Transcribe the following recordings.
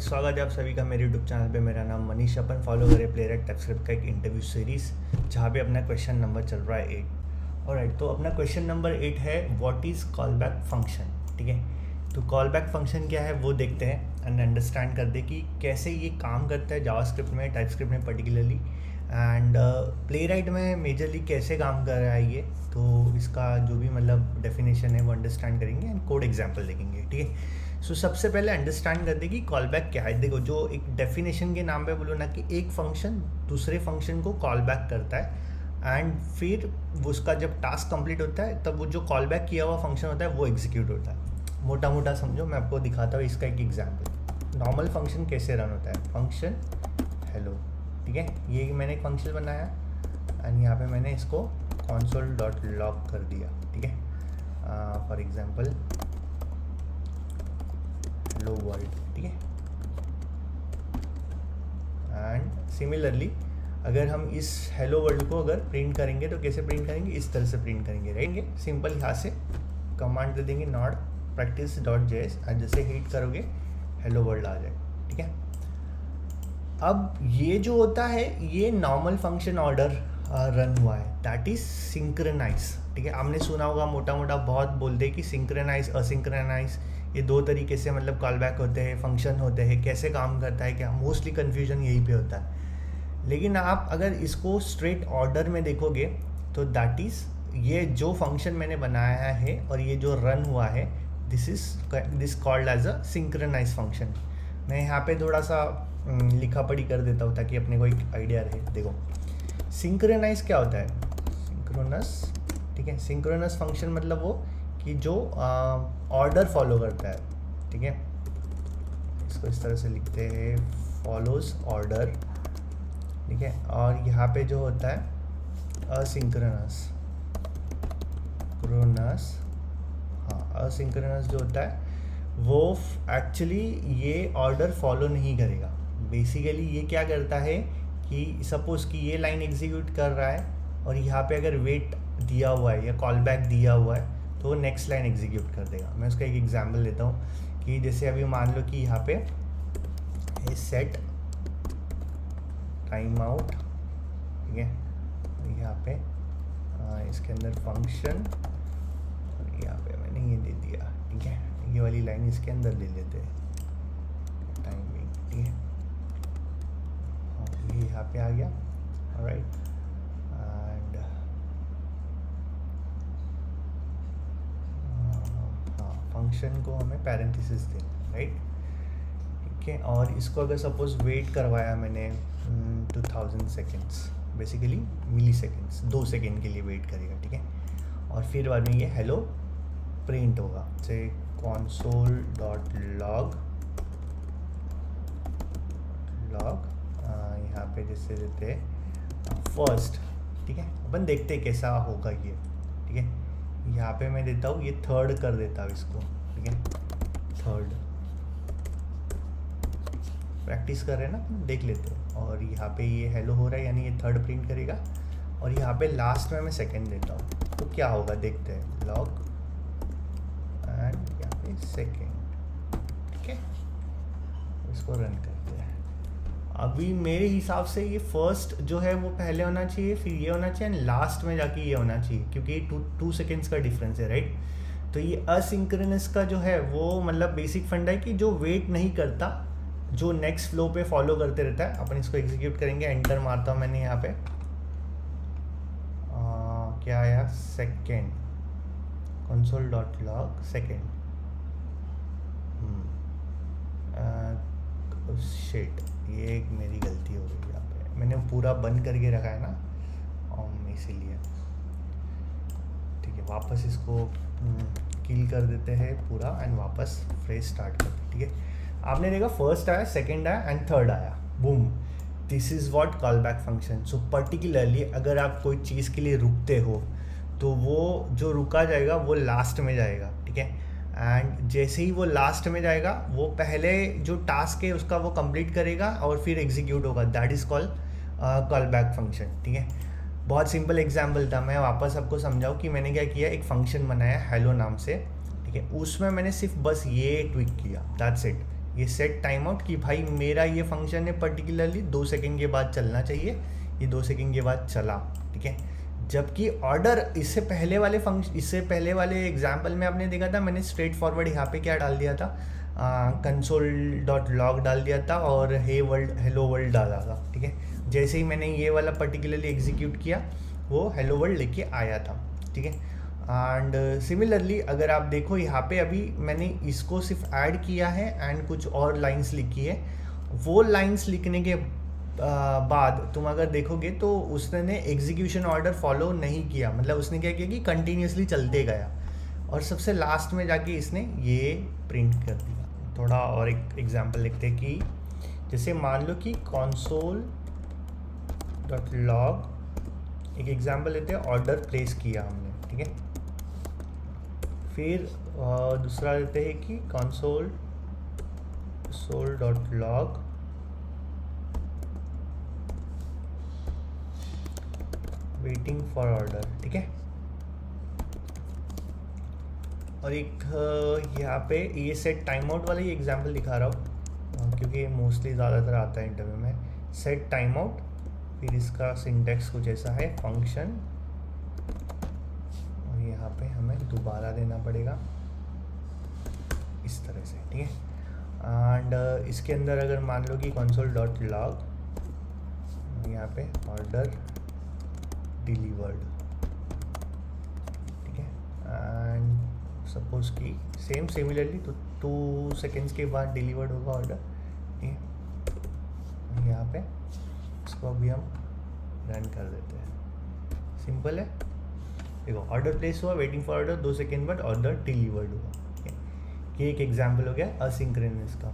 स्वागत है आप सभी का मेरे यूट्यूब चैनल पे। मेरा नाम मनीष। अपन फॉलो करें प्लेराइट टाइपस्क्रिप्ट का एक इंटरव्यू सीरीज़ जहाँ पे अपना क्वेश्चन नंबर चल रहा है 8। ऑलराइट, तो अपना क्वेश्चन नंबर 8 है what is call back function. ठीक है, तो कॉल बैक फंक्शन क्या है वो देखते हैं एंड अंडरस्टैंड करते कि कैसे ये काम करता है जावास्क्रिप्ट में, टाइपस्क्रिप्ट में पर्टिकुलरली, एंड प्लेराइट में मेजरली कैसे काम कर रहा है ये। तो इसका जो भी मतलब डेफिनेशन है वो अंडरस्टैंड करेंगे एंड कोड एग्जांपल देखेंगे। ठीक है, सो सबसे पहले अंडरस्टैंड कर दे कि कॉल बैक क्या है। देखो, जो एक डेफिनेशन के नाम पे बोलो ना कि एक फंक्शन दूसरे फंक्शन को कॉल बैक करता है एंड फिर उसका जब टास्क कंप्लीट होता है तब वो जो कॉल बैक किया हुआ फंक्शन होता है वो एग्जीक्यूट होता है। मोटा मोटा समझो, मैं आपको दिखाता हूँ इसका एक एग्जाम्पल। नॉर्मल फंक्शन कैसे रन होता है, फंक्शन हेलो। ठीक है, ये मैंने एक फंक्शन बनाया एंड यहाँ पे मैंने इसको console.log कर दिया। ठीक है, फॉर एग्जांपल हेलो वर्ल्ड। ठीक है, एंड सिमिलरली अगर हम इस हेलो वर्ल्ड को अगर प्रिंट करेंगे तो कैसे प्रिंट करेंगे, इस तरह से प्रिंट करेंगे। रहेंगे सिंपल, यहाँ से कमांड दे देंगे नॉट practice.js एंड जैसे हिट करोगे हेलो वर्ल्ड आ जाएगा। ठीक है, अब ये जो होता है ये नॉर्मल फंक्शन ऑर्डर रन हुआ है, दैट इज सिंक्रोनाइज। ठीक है, आपने सुना होगा मोटा मोटा बहुत बोलते हैं कि सिंक्रोनाइज असिंक्रोनाइज, ये दो तरीके से मतलब कॉल बैक होते हैं, फंक्शन होते हैं, कैसे काम करता है क्या, मोस्टली कन्फ्यूजन यहीं पे होता है। लेकिन आप अगर इसको स्ट्रेट ऑर्डर में देखोगे तो दैट इज ये जो फंक्शन मैंने बनाया है और ये जो रन हुआ है this called as a synchronize function. मैं यहाँ पे थोड़ा सा लिखा पढ़ी कर देता हूँ ताकि अपने को एक आइडिया रहे। देखो, सिंक्रोनाइज क्या होता है, सिंक्रोनस। ठीक है, सिंक्रोनस फंक्शन मतलब वो कि जो ऑर्डर फॉलो करता है। ठीक है, इसको इस तरह से लिखते हैं फॉलोज ऑर्डर। ठीक है, और यहाँ पे जो होता है असिंक्रोनस क्रोनस, हाँ असिंक्रोनस जो होता है वो एक्चुअली ये ऑर्डर फॉलो नहीं करेगा। बेसिकली ये क्या करता है कि सपोज़ कि ये लाइन एग्जीक्यूट कर रहा है और यहाँ पे अगर वेट दिया हुआ है या कॉल बैक दिया हुआ है तो वो नेक्स्ट लाइन एग्जीक्यूट कर देगा। मैं उसका एक एग्जांपल लेता हूँ कि जैसे अभी मान लो कि यहाँ पे सेट टाइम आउट। ठीक है, यहाँ पे इसके अंदर फंक्शन और यहाँ पे मैंने ये दे दिया। ठीक है, ये वाली लाइन इसके अंदर ले लेते हैं टाइमिंग। ठीक है, ये यहाँ पे आ गया। ऑलराइट, एंड हाँ फंक्शन को हमें पैरेंथेसिस देना, राइट। ठीक है, और इसको अगर सपोज वेट करवाया मैंने 2000 सेकेंड्स, बेसिकली मिली सेकेंड्स, 2 सेकेंड के लिए वेट करेगा। ठीक है, और फिर बाद में ये हेलो प्रिंट होगा, से console.log यहाँ पे जैसे देते हैं फर्स्ट। ठीक है, अपन देखते हैं कैसा होगा ये। ठीक है, यहाँ पे मैं देता हूँ ये थर्ड कर देता हूँ इसको। ठीक है, थर्ड प्रैक्टिस कर रहे हैं ना, देख लेते हैं। और यहाँ पे ये हेलो हो रहा है यानी ये थर्ड प्रिंट करेगा, और यहाँ पे लास्ट में मैं सेकंड देता हूँ तो क्या होगा देखते हैं, लॉग एंड यहाँ पे सेकंड। ठीक है, इसको रन करते हैं। अभी मेरे हिसाब से ये फर्स्ट जो है वो पहले होना चाहिए, फिर ये होना चाहिए एंड लास्ट में जाके ये होना चाहिए, क्योंकि 2 सेकेंड्स का डिफरेंस है, राइट। तो ये असिंक्रोनस का जो है वो मतलब बेसिक फंडा है कि जो वेट नहीं करता, जो नेक्स्ट फ्लो पे फॉलो करते रहता है। अपन इसको एग्जीक्यूट करेंगे, एंटर मारता हूँ मैंने यहाँ पे, क्या आया, सेकेंड, console.log सेकेंड। शिट, ये एक मेरी गलती हो गई, यहाँ पे मैंने पूरा बंद करके रखा है ना इसीलिए। ठीक है, वापस इसको किल कर देते हैं पूरा एंड वापस फ्रेश स्टार्ट करते हैं। ठीक है, आपने देखा फर्स्ट आया, सेकंड आया एंड थर्ड आया, boom, this is what call back function. So particularly अगर आप कोई चीज़ के लिए रुकते हो तो वो जो रुका जाएगा वो लास्ट में जाएगा। ठीक है, एंड जैसे ही वो लास्ट में जाएगा वो पहले जो टास्क है उसका वो कंप्लीट करेगा और फिर एग्जीक्यूट होगा, that is called call back function. ठीक है, बहुत सिंपल एग्जांपल था, मैं वापस आपको समझाऊँ कि मैंने क्या किया, एक फंक्शन बनाया हेलो नाम से। ठीक है, उसमें मैंने सिर्फ बस ये ट्विक किया, दैट्स इट। ये सेट टाइम आउट कि भाई मेरा ये फंक्शन है पर्टिकुलरली 2 सेकंड के बाद चलना चाहिए, ये 2 सेकंड के बाद चला, ठीक है। जबकि ऑर्डर इससे पहले वाले एग्जाम्पल में आपने देखा था, मैंने स्ट्रेट फॉरवर्ड यहाँ पे क्या डाल दिया था, console.log डाल दिया था और हेलो वर्ल्ड डाला था, ठीक है। जैसे ही मैंने ये वाला पर्टिकुलरली एग्जीक्यूट किया वो हेलो वर्ल्ड लेके आया था, ठीक है। एंड सिमिलरली अगर आप देखो यहाँ पे अभी मैंने इसको सिर्फ ऐड किया है एंड कुछ और लाइंस लिखी है, वो लाइंस लिखने के बाद तुम अगर देखोगे तो उसने एग्जीक्यूशन ऑर्डर फॉलो नहीं किया, मतलब उसने क्या किया कि कंटिन्यूसली चलते गया और सबसे लास्ट में जाके इसने ये प्रिंट कर दिया। थोड़ा और एक एग्जांपल लिखते हैं कि जैसे मान लो कि console.log, एक एग्जांपल लेते हैं, ऑर्डर प्लेस किया हमने, ठीक है। फिर दूसरा लेते हैं कि console.log वेटिंग फॉर ऑर्डर, ठीक है। और एक यहाँ पे ये सेट टाइम आउट वाला ही एग्जांपल दिखा रहा हूँ क्योंकि मोस्टली ज़्यादातर आता है इंटरव्यू में। सेट टाइम आउट, फिर इसका सिंटेक्स कुछ ऐसा है, फंक्शन, और यहाँ पे हमें दोबारा देना पड़ेगा इस तरह से, ठीक है। एंड इसके अंदर अगर मान लो कि console.log, यहाँ पे ऑर्डर डिलीवर्ड, ठीक है। एंड सपोज कि सेम सिमिलरली तो 2 सेकेंड्स के बाद डिलीवर्ड होगा ऑर्डर, ठीक है। यहाँ पे इसको अभी हम रन कर देते हैं, सिंपल है। देखो ऑर्डर प्लेस हुआ, वेटिंग फॉर ऑर्डर, 2 सेकेंड बाद ऑर्डर डिलीवर्ड हुआ, ठीक है। ये एक एग्जांपल हो गया असिंक्रोनस का।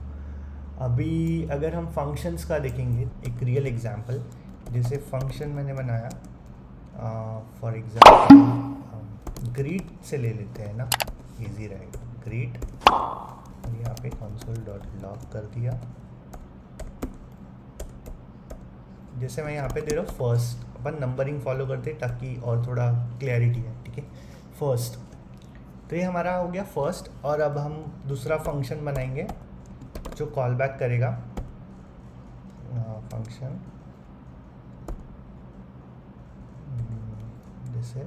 अभी अगर हम फंक्शंस का देखेंगे, एक रियल एग्जांपल, जैसे फंक्शन मैंने बनाया फॉर एग्जांपल ग्रीट से ले लेते हैं ना, इजी रहेगा, ग्रीट, और यहाँ पे console.log कर दिया। जैसे मैं यहाँ पे दे रहा हूँ फर्स्ट, अपन नंबरिंग फॉलो करते हैं ताकि और थोड़ा क्लैरिटी है, ठीक है। फर्स्ट, तो ये हमारा हो गया फर्स्ट। और अब हम दूसरा फंक्शन बनाएंगे जो कॉल बैक करेगा फंक्शन, जैसे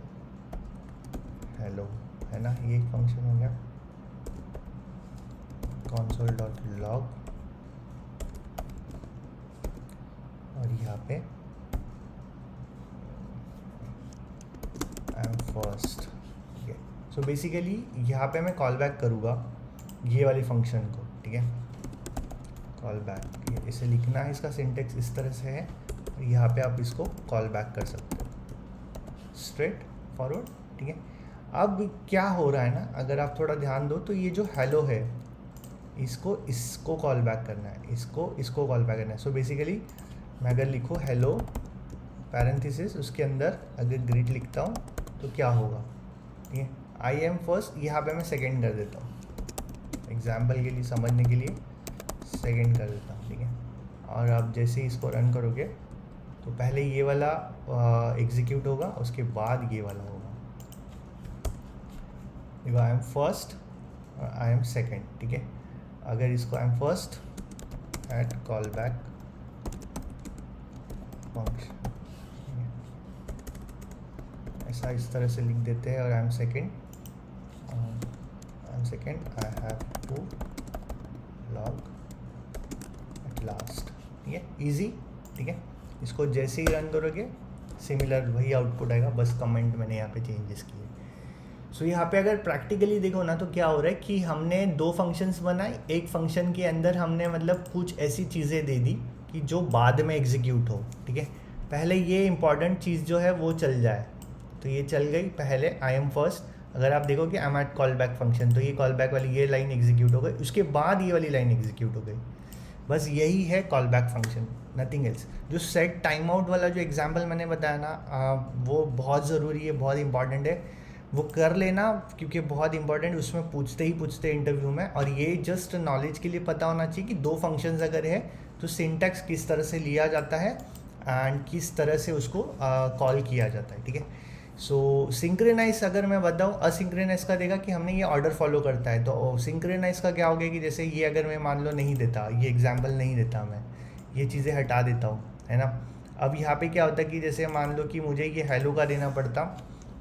हेलो है ना, ये एक फंक्शन हो गया console.log, और यहाँ पे आई एम फर्स्ट, ठीक है। सो बेसिकली यहाँ पे मैं कॉल बैक करूँगा ये वाली फंक्शन को, ठीक है। कॉल बैक, इसे लिखना है, इसका सिंटेक्स इस तरह से है, यहाँ पे आप इसको कॉल बैक कर सकते हो स्ट्रेट फॉरवर्ड, ठीक है। अब क्या हो रहा है ना, अगर आप थोड़ा ध्यान दो तो ये जो हेलो है इसको कॉल बैक करना है, इसको कॉल बैक करना है। सो बेसिकली मैं अगर लिखूँ हेलो पैरेंथेसिस, उसके अंदर अगर ग्रीट लिखता हूँ तो क्या होगा, ठीक है। आई एम फर्स्ट, यहाँ पे मैं सेकंड कर देता हूँ एग्जाम्पल के लिए, समझने के लिए सेकंड कर देता हूँ, ठीक है। और आप जैसे ही इसको रन करोगे तो पहले ये वाला एग्जीक्यूट होगा, उसके बाद ये वाला होगा। देखो आई एम फर्स्ट और आई एम सेकंड, ठीक है। अगर इसको I am first at call back function, ऐसा इस तरह से लिख देते हैं, और I am second I have to log at last, ठीक है, इजी, ठीक है। इसको जैसे ही रन करोगे सिमिलर वही आउटपुट आएगा, बस कमेंट मैंने यहाँ पे चेंजेस किए। सो यहाँ पे अगर प्रैक्टिकली देखो ना तो क्या हो रहा है कि हमने 2 फंक्शंस बनाए, एक फंक्शन के अंदर हमने मतलब कुछ ऐसी चीज़ें दे दी कि जो बाद में एग्जीक्यूट हो, ठीक है। पहले ये इंपॉर्टेंट चीज़ जो है वो चल जाए, तो ये चल गई पहले आई एम फर्स्ट। अगर आप देखो कि I am at call back function, तो ये कॉल बैक वाली ये लाइन एग्जीक्यूट हो गई, उसके बाद ये वाली लाइन एग्जीक्यूट हो गई, बस यही है call back function, nothing else. जो सेट टाइम आउट वाला जो एग्जांपल मैंने बताया ना, वो बहुत ज़रूरी है, बहुत इंपॉर्टेंट है, वो कर लेना क्योंकि बहुत इंपॉर्टेंट, उसमें पूछते इंटरव्यू में। और ये जस्ट नॉलेज के लिए पता होना चाहिए कि 2 फंक्शंस अगर है तो सिंटैक्स किस तरह से लिया जाता है एंड किस तरह से उसको कॉल किया जाता है, ठीक है। सो सिंक्रोनाइज अगर मैं बताऊँ, असिंक्रोनाइज का देगा कि हमने ये ऑर्डर फॉलो करता है, तो सिंक्रोनाइज का क्या हो गया कि जैसे ये अगर मैं मान लो नहीं देता, ये एग्जाम्पल नहीं देता, मैं ये चीज़ें हटा देता हूँ, है ना। अब यहाँ पे क्या होता है कि जैसे मान लो कि मुझे ये हेलो का देना पड़ता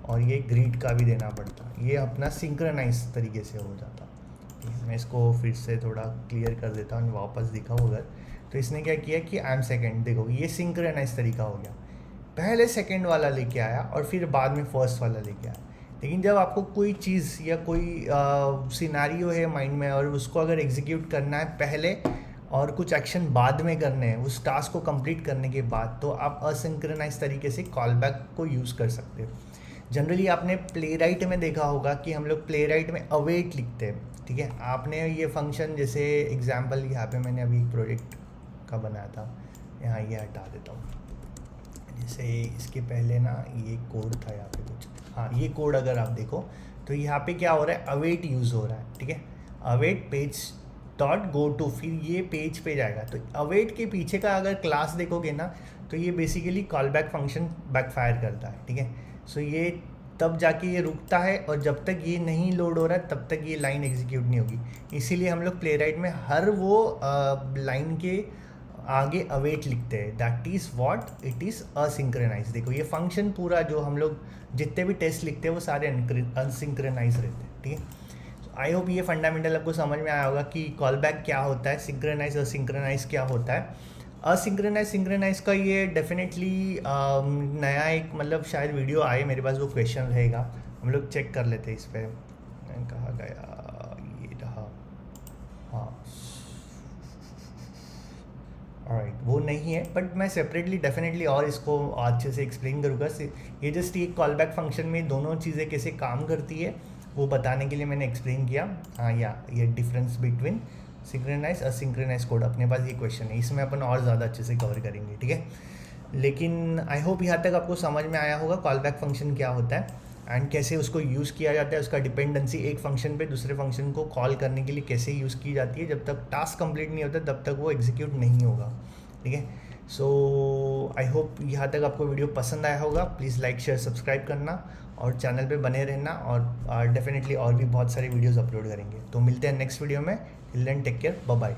और ये ग्रीट का भी देना पड़ता, ये अपना सिंक्रोनाइज तरीके से हो जाता। मैं इसको फिर से थोड़ा क्लियर कर देता हूँ, वापस दिखाऊँ अगर, तो इसने क्या किया कि आई एम सेकेंड, देखो ये सिंक्रोनाइज तरीका हो गया, पहले सेकंड वाला लेके आया और फिर बाद में फर्स्ट वाला लेके आया। लेकिन जब आपको कोई चीज़ या कोई सिनारियो है माइंड में और उसको अगर एग्जीक्यूट करना है पहले और कुछ एक्शन बाद में करने हैं उस टास्क को कंप्लीट करने के बाद, तो आप असिंक्रोनाइज तरीके से कॉल बैक को यूज़ कर सकते हो। जनरली आपने प्ले राइट में देखा होगा कि हम लोग प्ले राइट में अवेट लिखते हैं, ठीक है। आपने ये फंक्शन, जैसे एग्जाम्पल यहाँ पे मैंने अभी एक प्रोजेक्ट का बनाया था, यहाँ ये हटा देता हूँ, जैसे इसके पहले ना ये कोड था यहाँ पे कुछ, हाँ ये कोड अगर आप देखो तो यहाँ पे क्या हो रहा है, अवेट यूज़ हो रहा है, ठीक है। Await page dot go to, फिर ये पेज पे जाएगा, तो अवेट के पीछे का अगर क्लास देखोगे ना तो ये basically call back function backfire करता है, ठीक है। सो ये तब जाके ये रुकता है और जब तक ये नहीं लोड हो रहा है तब तक ये लाइन एग्जीक्यूट नहीं होगी। इसीलिए हम लोग प्ले राइट में हर वो लाइन के आगे अवेट लिखते हैं, that is what it is asynchronise. देखो ये फंक्शन पूरा जो हम लोग जितने भी टेस्ट लिखते हैं वो सारे अनसिंक्रोनाइज रहते हैं, ठीक है। आई होप ये फंडामेंटल आपको समझ में आया होगा कि कॉल बैक क्या होता है, सिंक्रोनाइज और सिंक्रोनाइज क्या होता है। असिंक्रोनाइज सिंक्रोनाइज का ये डेफिनेटली नया एक मतलब शायद वीडियो आए मेरे पास, वो क्वेश्चन रहेगा, हम लोग चेक कर लेते हैं इस पर। कहाँ गया, ये रहा, हाँ राइट, वो नहीं है, बट मैं सेपरेटली डेफिनेटली और इसको अच्छे से एक्सप्लेन करूँगा। ये जस्ट एक कॉल बैक फंक्शन में दोनों चीज़ें कैसे काम करती है वो बताने के लिए मैंने एक्सप्लेन किया। हाँ या ये डिफरेंस बिटवीन सिंक्रोनाइज और सिंक्रोनाइज कोड, अपने पास ये क्वेश्चन है, इसमें अपन और ज़्यादा अच्छे से कवर करेंगे, ठीक है। लेकिन आई होप यहाँ तक आपको समझ में आया होगा कॉल बैक फंक्शन क्या होता है एंड कैसे उसको यूज़ किया जाता है, उसका डिपेंडेंसी एक फंक्शन पे दूसरे फंक्शन को कॉल करने के लिए कैसे यूज़ की जाती है। जब तक टास्क कंप्लीट नहीं होता तब तक वो एग्जीक्यूट नहीं होगा, ठीक है। सो आई होप यहाँ तक आपको वीडियो पसंद आया होगा। प्लीज़ लाइक शेयर सब्सक्राइब करना और चैनल पे बने रहना, और डेफिनेटली और भी बहुत सारे वीडियोस अपलोड करेंगे। तो मिलते हैं नेक्स्ट वीडियो में। Till then take care, bye bye.